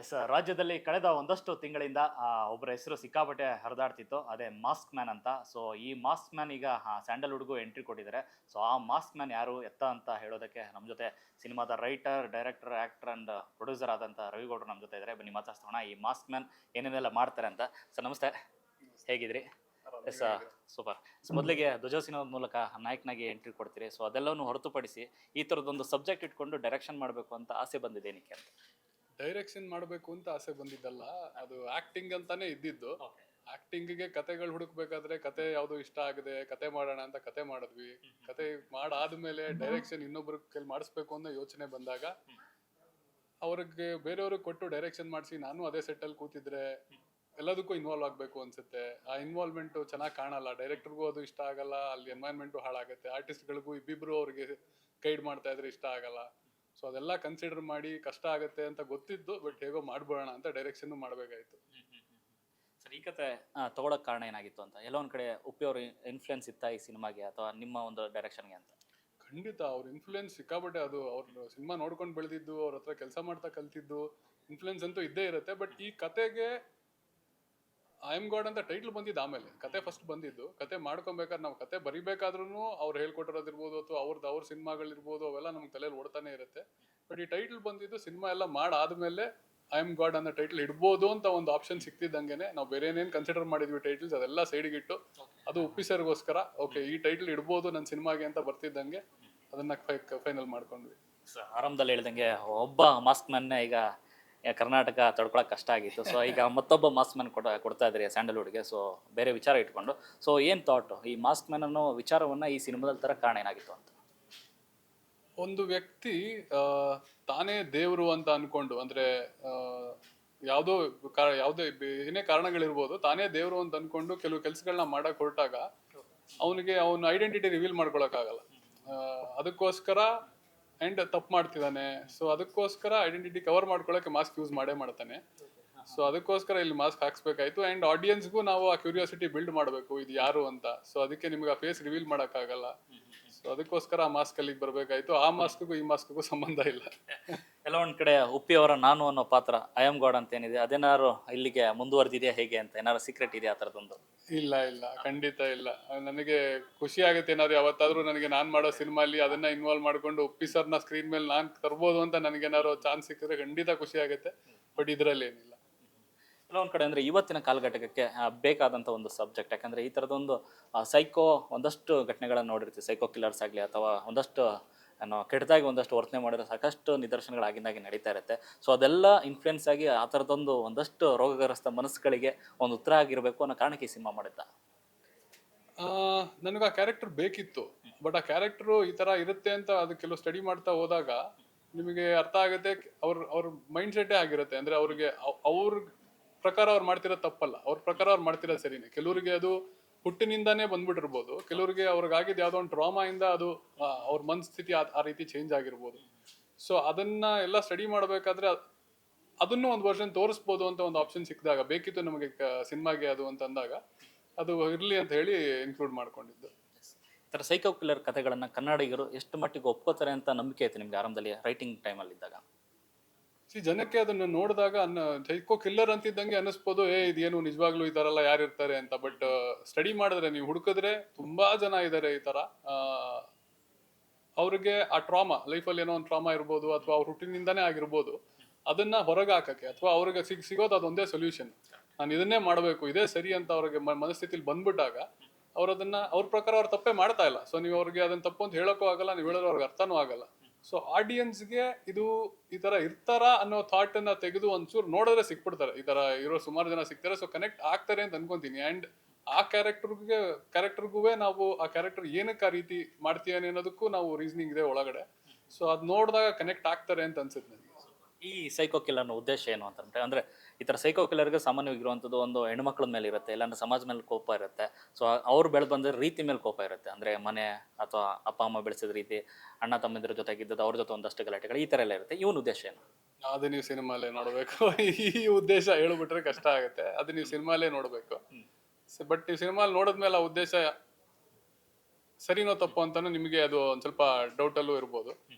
S ರಾಜ್ಯದಲ್ಲಿ ಕಳೆದ ಒಂದಷ್ಟು ತಿಂಗಳಿಂದ ಒಬ್ಬರ ಹೆಸರು ಸಿಕ್ಕಾಪಟ್ಟೆ ಹರಿದಾಡ್ತಿತ್ತು. ಅದೇ ಮಾಸ್ಕ್ ಮ್ಯಾನ್ ಅಂತ. ಸೊ ಈ ಮಾಸ್ಕ್ ಮ್ಯಾನ್ ಈಗ ಸ್ಯಾಂಡಲ್‌ವುಡ್‌ಗೂ ಎಂಟ್ರಿ ಕೊಟ್ಟಿದ್ದಾರೆ. ಸೊ ಆ ಮಾಸ್ಕ್ ಮ್ಯಾನ್ ಯಾರು, ಎತ್ತ ಅಂತ ಹೇಳೋದಕ್ಕೆ ನಮ್ಮ ಜೊತೆ ಸಿನಿಮಾದ writer, director, actor and producer ಆದಂಥ ರವಿಗೌಡರು ನಮ್ಮ ಜೊತೆ ಇದ್ದಾರೆ. ಬನ್ನಿ ಮಾತಾಡ್ಸೋಣ ಈ ಮಾಸ್ಕ್ ಮ್ಯಾನ್ ಏನೇನೆಲ್ಲ ಮಾಡ್ತಾರೆ ಅಂತ. ಸರ್ ನಮಸ್ತೆ, ಹೇಗಿದ್ರಿ? Yes super. ಸೊ ಮೊದಲಿಗೆ ಧ್ವಜ ಸಿನಿಮಾದ ಮೂಲಕ ನಾಯಕನಾಗಿ ಎಂಟ್ರಿ ಕೊಡ್ತೀರಿ. ಸೊ ಅದೆಲ್ಲವನ್ನು ಹೊರತುಪಡಿಸಿ ಈ ಥರದ್ದೊಂದು ಸಬ್ಜೆಕ್ಟ್ ಇಟ್ಕೊಂಡು ಡೈರೆಕ್ಷನ್ ಮಾಡಬೇಕು ಅಂತ ಆಸೆ ಬಂದಿದೆ ಏನಕ್ಕೆ ಅಂತ? ಡೈರೆಕ್ಷನ್ ಮಾಡಬೇಕು ಅಂತ ಆಸೆ ಬಂದಿದ್ದಲ್ಲ, ಅದು ಆಕ್ಟಿಂಗ್ ಅಂತಾನೆ ಇದ್ದಿದ್ದು. ಆಕ್ಟಿಂಗ್ಗೆ ಕತೆಗಳು ಹುಡುಕ್ಬೇಕಾದ್ರೆ ಕತೆ ಯಾವ್ದು ಇಷ್ಟ ಆಗದೆ ಕತೆ ಮಾಡೋಣ ಅಂತ ಕತೆ ಮಾಡಿದ್ವಿ. ಕತೆ ಮಾಡಾದ್ಮೇಲೆ ಡೈರೆಕ್ಷನ್ ಇನ್ನೊಬ್ರ ಕೈಲಿ ಮಾಡಿಸ್ಬೇಕು ಅನ್ನೋ ಯೋಚನೆ ಬಂದಾಗ ಅವ್ರಿಗೆ ಬೇರೆಯವ್ರಿಗೆ ಕೊಟ್ಟು ಡೈರೆಕ್ಷನ್ ಮಾಡಿಸಿ ನಾನು ಅದೇ ಸೆಟ್ಟಲ್ಲಿ ಕೂತಿದ್ರೆ ಎಲ್ಲದಕ್ಕೂ ಇನ್ವಾಲ್ವ್ ಆಗಬೇಕು ಅನ್ಸುತ್ತೆ. ಆ ಇನ್ವಾಲ್ವ್ಮೆಂಟ್ ಚೆನ್ನಾಗಿ ಕಾಣಲ್ಲ, ಡೈರೆಕ್ಟರ್ಗೂ ಅದು ಇಷ್ಟ ಆಗಲ್ಲ, ಅಲ್ಲಿ ಎನ್ವೈರ್ಮೆಂಟು ಹಾಳಾಗುತ್ತೆ, ಆರ್ಟಿಸ್ಟ್ಗಳಿಗೂ ಇಬ್ಬಿಬ್ರು ಅವ್ರಿಗೆ ಗೈಡ್ ಮಾಡ್ತಾ ಇದ್ರೆ ಇಷ್ಟ ಆಗಲ್ಲ. ಸೊ ಅದೆಲ್ಲ ಕನ್ಸಿಡರ್ ಮಾಡಿ ಕಷ್ಟ ಆಗುತ್ತೆ ಅಂತ ಗೊತ್ತಿದ್ದು, ಬಟ್ ಹೇಗೋ ಮಾಡ್ಬೋಣ ಅಂತ ಡೈರೆಕ್ಷನ್ ಮಾಡಬೇಕಾಯ್ತು. ಸರ್ ಈ ಕತೆ ತಗೊಳಕ್ ಕಾರಣ ಏನಾಗಿತ್ತು ಅಂತ? ಎಲ್ಲೋ ಒಂದ್ ಕಡೆ ಉಪ್ಪಿ ಅವ್ರ ಇನ್ಫ್ಲುಯೆನ್ಸ್ ಇತ್ತಾ ಈ ಸಿನಿಮಾಗೆ ಅಥವಾ ನಿಮ್ಮ ಒಂದು ಡೈರೆಕ್ಷನ್ಗೆ ಅಂತ? ಖಂಡಿತ ಅವ್ರ ಇನ್ಫ್ಲುಯೆನ್ಸ್ ಸಿಕ್ಕಾಬಟ್ಟೆ. ಅದು ಅವ್ರ ಸಿನಿಮಾ ನೋಡ್ಕೊಂಡು ಬೆಳೆದಿದ್ದು, ಅವ್ರ ಹತ್ರ ಕೆಲಸ ಮಾಡ್ತಾ ಕಲ್ತಿದ್ದು ಇನ್ಫ್ಲುಯೆನ್ಸ್ ಅಂತೂ ಇದ್ದೇ ಇರುತ್ತೆ. ಬಟ್ ಈ ಕತೆಗೆ ಐ ಎಮ್ ಗಾಡ್ ಅಂತ ಟೈಟ್ಲ್ ಬಂದಿದ್ದು ಆಮೇಲೆ. ಕತೆ ಫಸ್ಟ್ ಬಂದಿದ್ದು. ಕತೆ ಮಾಡ್ಕೊಬೇಕಾದ್ರೆ ನಾವು ಕತೆ ಬರಿಬೇಕಾದ್ರೂ ಅವ್ರು ಹೇಳ್ಕೊಟ್ಟಿರೋದಿರ್ಬೋದು ಅಥವಾ ಅವ್ರ ಸಿನಿಮಾಗಳಿರ್ಬೋದು, ಅವೆಲ್ಲ ನಮ್ಗೆ ತಲೆಯಲ್ಲಿ ಓಡ್ತಾನೆ ಇರುತ್ತೆ. ಬಟ್ ಈ ಟೈಟ್ಲ್ ಬಂದಿದ್ದು ಸಿನಿಮಾ ಎಲ್ಲ ಮಾಡಾದ್ಮೇಲೆ ಐ ಎಮ್ ಗಾಡ್ ಅನ್ನೋ ಟೈಟ್ಲ್ ಇಡ್ಬೋದು ಅಂತ ಒಂದು ಆಪ್ಷನ್ ಸಿಕ್ತಿದ್ದಂಗೆನೆ ನಾವು ಬೇರೆ ಏನೇನು ಕನ್ಸಿಡರ್ ಮಾಡಿದ್ವಿ ಟೈಟಲ್ಸ್ ಅದೆಲ್ಲ ಸೈಡ್ಗೆ ಇಟ್ಟು, ಅದು ಉಪ್ಪಿಸರ್ಗೋಸ್ಕರ ಓಕೆ ಈ ಟೈಟ್ಲ್ ಇಡ್ಬೋದು ನನ್ನ ಸಿನಿಮಾಗೆ ಅಂತ ಬರ್ತಿದ್ದಂಗೆ ಅದನ್ನ ಫೈನಲ್ ಮಾಡ್ಕೊಂಡ್ವಿ. ಆರಂಭದಲ್ಲಿ ಹೇಳ್ದಂಗೆ ಒಬ್ಬ ಮಾಸ್ಕ್ ಮ್ಯಾನ್ ಈಗ ಕರ್ನಾಟಕ ತಡ್ಕೊಳಕ್ ಕಷ್ಟ ಆಗಿತ್ತು. ಸೊ ಈಗ ಮತ್ತೊಬ್ಬ ಮಾಸ್ಕ್ ಮ್ಯಾನ್ ಕೊಡ್ತಾ ಇದ್ರಿ ಸ್ಯಾಂಡಲ್ವುಡ್ಗೆ. ಸೊ ಬೇರೆ ವಿಚಾರ ಇಟ್ಕೊಂಡು, ಸೊ ಏನ್ ಥಾಟ್ ಈ ಮಾಸ್ಕ್ ಮ್ಯಾನ್ ಅನ್ನೋ ವಿಚಾರವನ್ನ ಈ ಸಿನಿಮಾದಲ್ಲಿ ತರ ಕಾರಣ ಏನಾಗಿತ್ತು ಅಂತ? ಒಂದು ವ್ಯಕ್ತಿ ತಾನೇ ದೇವರು ಅಂತ ಅನ್ಕೊಂಡು, ಅಂದ್ರೆ ಯಾವುದೋ ಯಾವುದೇ ಏನೇ ಕಾರಣಗಳಿರ್ಬೋದು, ತಾನೇ ದೇವರು ಅಂತ ಅನ್ಕೊಂಡು ಕೆಲವು ಕೆಲಸಗಳನ್ನ ಮಾಡಕ್ ಹೊರಟಾಗ ಅವನಿಗೆ ಅವನ ಐಡೆಂಟಿಟಿ ರಿವೀಲ್ ಮಾಡ್ಕೊಳಕ್ ಆಗಲ್ಲ. ಅದಕ್ಕೋಸ್ಕರ ಅಂಡ್ ತಪ್ಪು ಮಾಡ್ತಿದ್ದಾನೆ. ಸೊ ಅದಕ್ಕೋಸ್ಕರ ಐಡೆಂಟಿಟಿ ಕವರ್ ಮಾಡ್ಕೊಳಕ್ಕೆ ಮಾಸ್ಕ್ ಯೂಸ್ ಮಾಡ್ತಾನೆ. ಸೊ ಅದಕ್ಕೋಸ್ಕರ ಇಲ್ಲಿ ಮಾಸ್ಕ್ ಹಾಕ್ಸ್ಬೇಕಾಯ್ತು. ಅಂಡ್ ಆಡಿಯನ್ಸ್ಗೂ ನಾವು ಆ ಕ್ಯೂರಿಯಾಸಿಟಿ ಬಿಲ್ಡ್ ಮಾಡಬೇಕು, ಇದು ಯಾರು ಅಂತ. ಸೊ ಅದಕ್ಕೆ ನಿಮ್ಗೆ ಆ ಫೇಸ್ ರಿವೀಲ್ ಆಗಲ್ಲ. ಸೊ ಅದಕ್ಕೋಸ್ಕರ ಆ ಮಾಸ್ಕ್ ಅಲ್ಲಿಗೆ ಬರ್ಬೇಕಾಯ್ತು. ಆ ಮಾಸ್ಕ್ಗೂ ಈ ಮಾಸ್ಕ್ಗೂ ಸಂಬಂಧ ಇಲ್ಲ. ಎಲ್ಲ ಒಂದ್ ಕಡೆ ಉಪ್ಪಿ ಅವರ ನಾನು ಅನ್ನೋ ಪಾತ್ರ ಐ ಆಮ್ ಗಾಡ್ ಅಂತ ಏನಿದೆ, ಅದೇನಾದ್ರು ಇಲ್ಲಿಗೆ ಮುಂದುವರೆದಿದೆಯಾ ಹೇಗೆ ಅಂತ? ಏನಾದ್ರು ಸೀಕ್ರೆಟ್ ಇದೆಯಾ ಆ ಥರದೊಂದು? ಇಲ್ಲ ಇಲ್ಲ, ಖಂಡಿತ ಇಲ್ಲ. ನನಗೆ ಖುಷಿ ಆಗುತ್ತೆ ಏನಾದ್ರು ಯಾವತ್ತಾದ್ರೂ ನನಗೆ ನಾನ್ ಮಾಡೋ ಸಿನಿಮಾಲಿ ಅದನ್ನ ಇನ್ವಾಲ್ವ್ ಮಾಡ್ಕೊಂಡು ಉಪ್ಪಿ ಸರ್ನ ಸ್ಕ್ರೀನ್ ಮೇಲೆ ನಾನ್ ತರ್ಬೋದು ಅಂತ ನನಗೇನಾದ್ರು ಚಾನ್ಸ್ ಸಿಕ್ಕಿದ್ರೆ ಖಂಡಿತ ಖುಷಿ ಆಗುತ್ತೆ. ಬಟ್ ಇದ್ರಲ್ಲಿ ಏನಿಲ್ಲ. ಎಲ್ಲ ಒಂದ್ ಕಡೆ ಅಂದ್ರೆ ಇವತ್ತಿನ ಕಾಲಘಟ್ಟಕ್ಕೆ ಬೇಕಾದಂತ ಒಂದು ಸಬ್ಜೆಕ್ಟ್. ಯಾಕಂದ್ರೆ ಈ ತರದೊಂದು ಸೈಕೋ ಒಂದಷ್ಟು ಘಟನೆಗಳನ್ನ ನೋಡಿರ್ತೀವಿ. ಸೈಕೋ ಕಿಲ್ಲರ್ಸ್ ಆಗಲಿ ಅಥವಾ ಒಂದಷ್ಟು ಏನೋ ಕೆಟ್ಟದಾಗಿ ಒಂದಷ್ಟು ವರ್ತನೆ ಮಾಡಿರೋ ಸಾಕಷ್ಟು ನಿದರ್ಶನಗಳಾಗಿಂದಾಗಿ ನಡೀತಾ ಇರುತ್ತೆ. ಸೊ ಅದೆಲ್ಲ ಇನ್ಫ್ಲುಯೆನ್ಸ್ ಆಗಿ ಆ ಥರದೊಂದು ಒಂದಷ್ಟು ರೋಗಗ್ರಸ್ತ ಮನಸ್ಸುಗಳಿಗೆ ಒಂದು ಉತ್ತರ ಆಗಿರಬೇಕು ಅನ್ನೋ ಕಾರಣಕ್ಕೆ ಈ ಸಿನಿಮಾ ಮಾಡಿದ್ದ. ನನಗೆ ಆ ಕ್ಯಾರೆಕ್ಟರ್ ಬೇಕಿತ್ತು. ಬಟ್ ಆ ಕ್ಯಾರೆಕ್ಟರ್ ಈ ತರ ಇರುತ್ತೆ ಅಂತ ಅದು ಕೆಲವು ಸ್ಟಡಿ ಮಾಡ್ತಾ ಹೋದಾಗ ನಿಮಗೆ ಅರ್ಥ ಆಗುತ್ತೆ. ಅವ್ರ ಮೈಂಡ್ ಸೆಟ್ಟೇ ಆಗಿರುತ್ತೆ. ಅಂದ್ರೆ ಅವ್ರಿಗೆ ಅವ್ರ ಪ್ರಕಾರ ಅವ್ರು ಮಾಡ್ತಿರೋದು ತಪ್ಪಲ್ಲ, ಅವ್ರ ಪ್ರಕಾರ ಅವ್ರು ಮಾಡ್ತಿರೋದು ಸರಿನೇ. ಕೆಲವರಿಗೆ ಅದು ಹುಟ್ಟಿನಿಂದಾನೇ ಬಂದ್ಬಿಟ್ಟಿರ್ಬೋದು, ಕೆಲವರಿಗೆ ಅವ್ರಿಗಾಗಿದ್ದು ಯಾವ್ದೋ ಒಂದು ಟ್ರಾಮಾ ಇಂದ ಅದು ಅವ್ರ ಮನಸ್ಥಿತಿ ಆ ರೀತಿ ಚೇಂಜ್ ಆಗಿರ್ಬೋದು. ಸೊ ಅದನ್ನ ಎಲ್ಲ ಸ್ಟಡಿ ಮಾಡ್ಬೇಕಾದ್ರೆ ಅದನ್ನು ಒಂದು ವರ್ಷನ್ ತೋರಿಸ್ಬೋದು ಅಂತ ಒಂದು ಆಪ್ಷನ್ ಸಿಕ್ಕಿದಾಗ ಬೇಕಿತ್ತು ನಮಗೆ ಸಿನಿಮಾಗೆ ಅದು ಅಂತ ಅಂದಾಗ ಅದು ಇರ್ಲಿ ಅಂತ ಹೇಳಿ ಇನ್ಕ್ಲೂಡ್ ಮಾಡ್ಕೊಂಡಿದ್ದು. ಈ ಥರ ಸೈಕೋ ಕಿಲ್ಲರ್ ಕಥೆಗಳನ್ನ ಕನ್ನಡಿಗರು ಎಷ್ಟು ಮಟ್ಟಿಗೆ ಒಪ್ಕೋತಾರೆ ಅಂತ ನಂಬಿಕೆ ಐತೆ ನಿಮ್ಗೆ ಆರಂಭದಲ್ಲಿ ರೈಟಿಂಗ್ ಟೈಮಲ್ಲಿ ಇದ್ದಾಗ? ಜನಕ್ಕೆ ಅದನ್ನ ನೋಡಿದಾಗ ಸೈಕೋ ಕಿಲ್ಲರ್ ಅಂತಿದ್ದಂಗೆ ಅನಿಸ್ಬೋದು, ಇದೇನು ನಿಜವಾಗ್ಲೂ ಈ ತರ ಎಲ್ಲ ಯಾರು ಇರ್ತಾರೆ ಅಂತ. ಬಟ್ ಸ್ಟಡಿ ಮಾಡಿದ್ರೆ, ನೀವು ಹುಡುಕಿದ್ರೆ ತುಂಬಾ ಜನ ಇದ್ದಾರೆ ಈ ತರ. ಅವ್ರಿಗೆ ಆ ಟ್ರಾಮಾ, ಲೈಫಲ್ಲಿ ಏನೋ ಒಂದು ಟ್ರಾಮಾ ಇರ್ಬೋದು ಅಥವಾ ಅವ್ರ ಹುಟ್ಟಿನಿಂದಾನೇ ಆಗಿರ್ಬೋದು, ಅದನ್ನ ಹೊರಗೆ ಹಾಕಕ್ಕೆ ಅಥವಾ ಅವ್ರಿಗೆ ಸಿಗೋದು ಅದೊಂದೇ ಸೊಲ್ಯೂಷನ್. ನಾನು ಇದನ್ನೇ ಮಾಡಬೇಕು, ಇದೇ ಸರಿ ಅಂತ ಅವ್ರಿಗೆ ಮನಸ್ಥಿತಿಲಿ ಬಂದ್ಬಿಟ್ಟಾಗ ಅವ್ರದನ್ನ ಅವ್ರ ಪ್ರಕಾರ ಅವ್ರು ತಪ್ಪೇ ಮಾಡ್ತಾ ಇಲ್ಲ. ಸೊ ನೀವು ಅವ್ರಿಗೆ ಅದನ್ನ ತಪ್ಪು ಅಂತ ಹೇಳೋಕ್ಕೂ ಆಗಲ್ಲ, ನೀವು ಹೇಳಿದ್ರೆ ಅವ್ರಿಗೆ ಅರ್ಥನೂ ಆಗಲ್ಲ. ಸೊ ಆಡಿಯನ್ಸ್ಗೆ ಇದು ಈ ತರ ಇರ್ತಾರ ಅನ್ನೋ ಥಾಟ್ ಅನ್ನ ತೆಗೆದು ಒಂಚೂರು ನೋಡಿದ್ರೆ ಸಿಕ್ಬಿಡ್ತಾರೆ. ಈ ತರ ಇರೋ ಸುಮಾರು ಜನ ಸಿಗ್ತಾರೆ. ಸೊ ಕನೆಕ್ಟ್ ಆಗ್ತಾರೆ ಅಂತ ಅನ್ಕೊಂತೀನಿ. ಅಂಡ್ ಆ ಕ್ಯಾರೆಕ್ಟರ್ಗೂ ನಾವು ಆ ಕ್ಯಾರೆಕ್ಟರ್ ಏನಕ್ಕೆ ಆ ರೀತಿ ಮಾಡ್ತೀಯಾನೆ ಅನ್ನೋದಕ್ಕೂ ನಾವು ರೀಸನಿಂಗ್ ಇದೆ ಒಳಗಡೆ. ಸೊ ಅದ್ ನೋಡಿದಾಗ ಕನೆಕ್ಟ್ ಆಗ್ತಾರೆ ಅಂತ ಅನ್ಸುತ್ತೆ ನನಗೆ. ಈ ಸೈಕೋ ಕಿಲ್ಲರ್ನ ಉದ್ದೇಶ ಏನು ಅಂತಂದ್ರೆ, ಅಂದ್ರೆ ಈ ಥರ ಸೈಕೋ ಕಿಲ್ಲರ್ಗೆ ಸಾಮಾನ್ಯವಾಗಿರುವಂಥದ್ದು ಒಂದು ಹೆಣ್ಮಕ್ಳ ಮೇಲೆ ಇರುತ್ತೆ, ಇಲ್ಲಾಂದ್ರೆ ಸಮಾಜ ಮೇಲೆ ಕೋಪ ಇರುತ್ತೆ. ಸೊ ಅವ್ರು ಬೆಳೆದು ಬಂದ ರೀತಿ ಮೇಲೆ ಕೋಪ ಇರುತ್ತೆ. ಅಂದ್ರೆ ಮನೆ ಅಥವಾ ಅಪ್ಪ ಅಮ್ಮ ಬೆಳೆಸಿದ ರೀತಿ, ಅಣ್ಣ ತಮ್ಮಂದಿರ ಜೊತೆಗಿದ್ದದ್ದು, ಅವ್ರ ಜೊತೆ ಒಂದಷ್ಟು ಗಲಾಟೆಗಳು, ಈ ಥರ ಎಲ್ಲ ಇರುತ್ತೆ. ಇವನ್ ಉದ್ದೇಶ ಏನು? ಅದು ನೀವು ಸಿನಿಮಾಲೇ ನೋಡ್ಬೇಕು. ಈ ಉದ್ದೇಶ ಹೇಳ್ಬಿಟ್ರೆ ಕಷ್ಟ ಆಗುತ್ತೆ. ಅದು ನೀವು ಸಿನಿಮಾಲೇ ನೋಡ್ಬೇಕು. ಬಟ್ ನೀವು ಸಿನಿಮಾಲ್ ನೋಡಿದ್ಮೇಲೆ ಆ ಉದ್ದೇಶ ಸರಿನೋ ತಪ್ಪು ಅಂತಾನು ನಿಮಗೆ ಅದು ಒಂದ್ ಸ್ವಲ್ಪ ಡೌಟ್ ಅಲ್ಲೂ ಇರ್ಬೋದು.